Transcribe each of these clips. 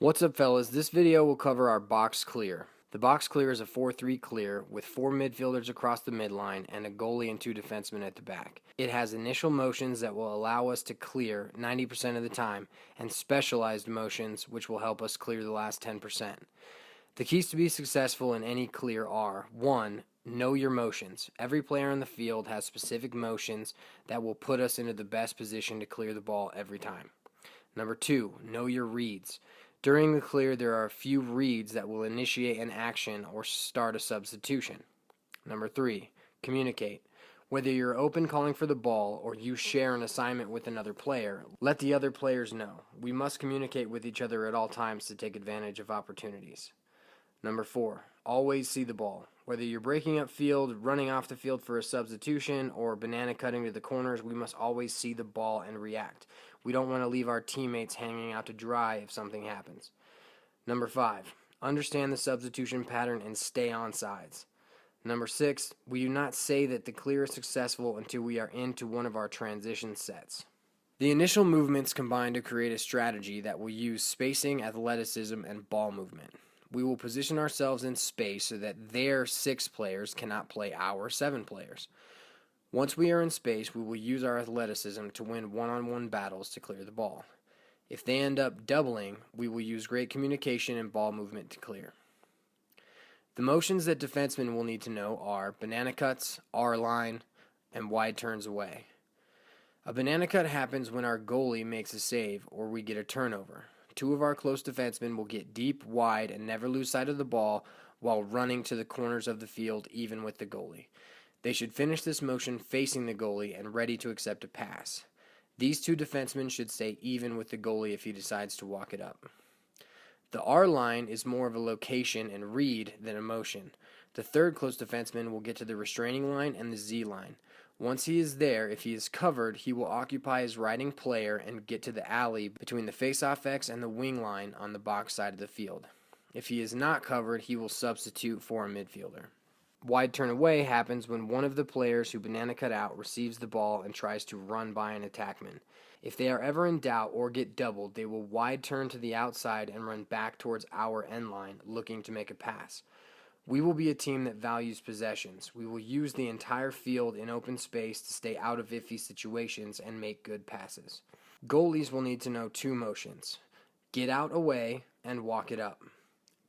What's up, fellas? This video will cover our box clear. The box clear is a 4-3 clear with 4 midfielders across the midline and a goalie and 2 defensemen at the back. It has initial motions that will allow us to clear 90% of the time and specialized motions which will help us clear the last 10%. The keys to be successful in any clear are: 1. Know your motions. Every player on the field has specific motions that will put us into the best position to clear the ball every time. Number 2. Know your reads. During the clear, there are a few reads that will initiate an action or start a substitution. Number 3. Communicate. Whether you're open calling for the ball or you share an assignment with another player, let the other players know. We must communicate with each other at all times to take advantage of opportunities. Number 4. Always see the ball. Whether you're breaking up field, running off the field for a substitution, or banana cutting to the corners, we must always see the ball and react. We don't want to leave our teammates hanging out to dry if something happens. Number 5. Understand the substitution pattern and stay on sides. Number 6. We do not say that the clear is successful until we are into one of our transition sets. The initial movements combine to create a strategy that will use spacing, athleticism, and ball movement. We will position ourselves in space so that their 6 players cannot play our 7 players. Once we are in space, we will use our athleticism to win one-on-one battles to clear the ball. If they end up doubling, we will use great communication and ball movement to clear. The motions that defensemen will need to know are banana cuts, R-line, and wide turns away. A banana cut happens when our goalie makes a save or we get a turnover. 2 of our close defensemen will get deep, wide, and never lose sight of the ball while running to the corners of the field even with the goalie. They should finish this motion facing the goalie and ready to accept a pass. These 2 defensemen should stay even with the goalie if he decides to walk it up. The R line is more of a location and read than a motion. The 3rd close defenseman will get to the restraining line and the Z line. Once he is there, if he is covered, he will occupy his riding player and get to the alley between the face-off X and the wing line on the box side of the field. If he is not covered, he will substitute for a midfielder. Wide turn away happens when one of the players who banana cut out receives the ball and tries to run by an attackman. If they are ever in doubt or get doubled, they will wide turn to the outside and run back towards our end line, looking to make a pass. We will be a team that values possessions. We will use the entire field in open space to stay out of iffy situations and make good passes. Goalies will need to know 2 motions: get out away and walk it up.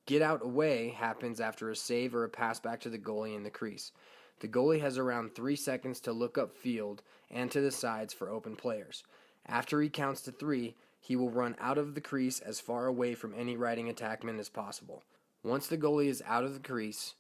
Get out away happens after a save or a pass back to the goalie in the crease. The goalie has around 3 seconds to look up field and to the sides for open players. After he counts to 3, he will run out of the crease as far away from any riding attackman as possible. Once the goalie is out of the crease,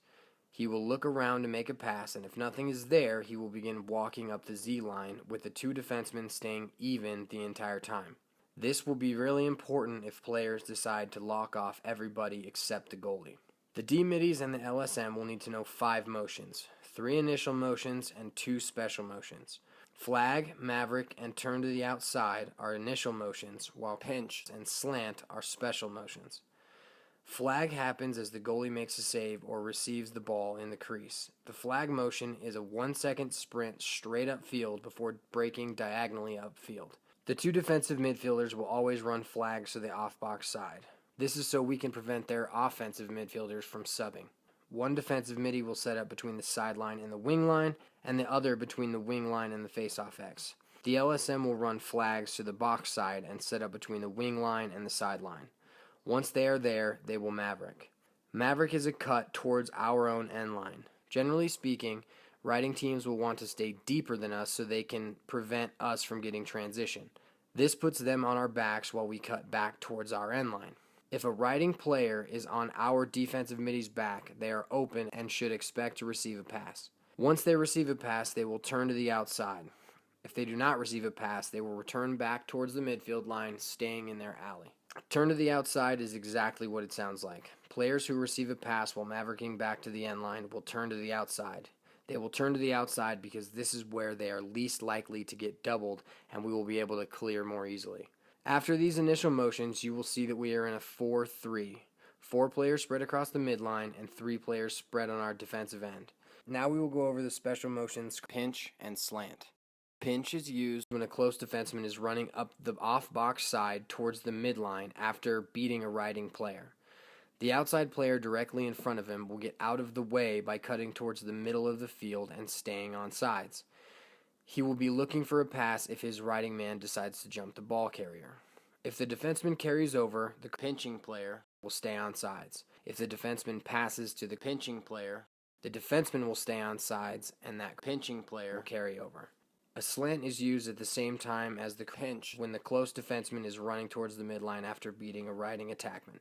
he will look around to make a pass, and if nothing is there, he will begin walking up the Z line with the 2 defensemen staying even the entire time. This will be really important if players decide to lock off everybody except the goalie. The D-middies and the LSM will need to know 5 motions: 3 initial motions and 2 special motions. Flag, maverick, and turn to the outside are initial motions, while pinch and slant are special motions. Flag happens as the goalie makes a save or receives the ball in the crease. The flag motion is a 1-second sprint straight up field before breaking diagonally upfield. The 2 defensive midfielders will always run flags to the off-box side. This is so we can prevent their offensive midfielders from subbing. 1 defensive midi will set up between the sideline and the wing line, and the other between the wing line and the face-off X. The LSM will run flags to the box side and set up between the wing line and the sideline. Once they are there, they will maverick. Maverick is a cut towards our own end line. Generally speaking, riding teams will want to stay deeper than us so they can prevent us from getting transition. This puts them on our backs while we cut back towards our end line. If a riding player is on our defensive middy's back, they are open and should expect to receive a pass. Once they receive a pass, they will turn to the outside. If they do not receive a pass, they will return back towards the midfield line, staying in their alley. Turn to the outside is exactly what it sounds like. Players who receive a pass while mavericking back to the end line will turn to the outside. They will turn to the outside because this is where they are least likely to get doubled and we will be able to clear more easily. After these initial motions, you will see that we are in a 4-3. 4 players spread across the midline and 3 players spread on our defensive end. Now we will go over the special motions pinch and slant. Pinch is used when a close defenseman is running up the off-box side towards the midline after beating a riding player. The outside player directly in front of him will get out of the way by cutting towards the middle of the field and staying on sides. He will be looking for a pass if his riding man decides to jump the ball carrier. If the defenseman carries over, the pinching player will stay on sides. If the defenseman passes to the pinching player, the defenseman will stay on sides and that pinching player will carry over. A slant is used at the same time as the pinch when the close defenseman is running towards the midline after beating a riding attackman.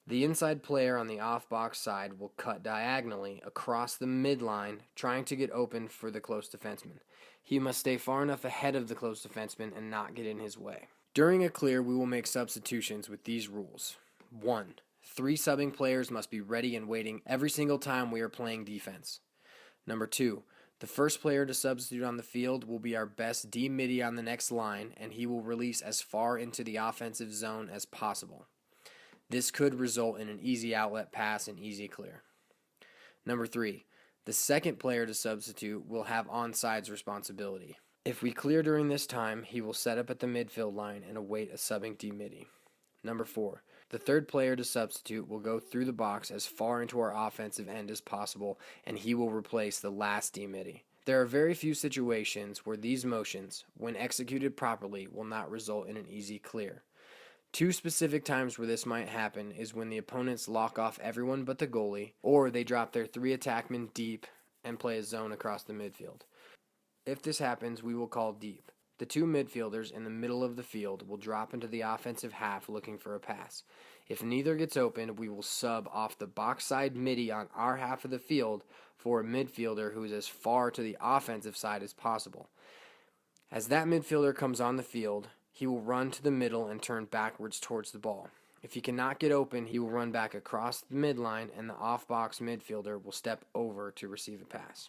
The inside player on the off-box side will cut diagonally across the midline, trying to get open for the close defenseman. He must stay far enough ahead of the close defenseman and not get in his way. During a clear, we will make substitutions with these rules. 1. 3 subbing players must be ready and waiting every single time we are playing defense. Number 2. The first player to substitute on the field will be our best D-midi on the next line, and he will release as far into the offensive zone as possible. This could result in an easy outlet pass and easy clear. Number 3. The second player to substitute will have onside responsibility. If we clear during this time, he will set up at the midfield line and await a subbing D-midi. Number 4. The third player to substitute will go through the box as far into our offensive end as possible, and he will replace the last D-midi. There are very few situations where these motions, when executed properly, will not result in an easy clear. 2 specific times where this might happen is when the opponents lock off everyone but the goalie, or they drop their 3 attackmen deep and play a zone across the midfield. If this happens, we will call deep. The 2 midfielders in the middle of the field will drop into the offensive half looking for a pass. If neither gets open, we will sub off the box side midi on our half of the field for a midfielder who is as far to the offensive side as possible. As that midfielder comes on the field, he will run to the middle and turn backwards towards the ball. If he cannot get open, he will run back across the midline and the off-box midfielder will step over to receive a pass.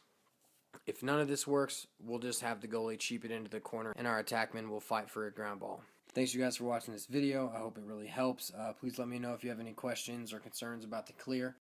If none of this works, we'll just have the goalie cheap it into the corner and our attackman will fight for a ground ball. Thanks you guys for watching this video. I hope it really helps. Please let me know if you have any questions or concerns about the clear.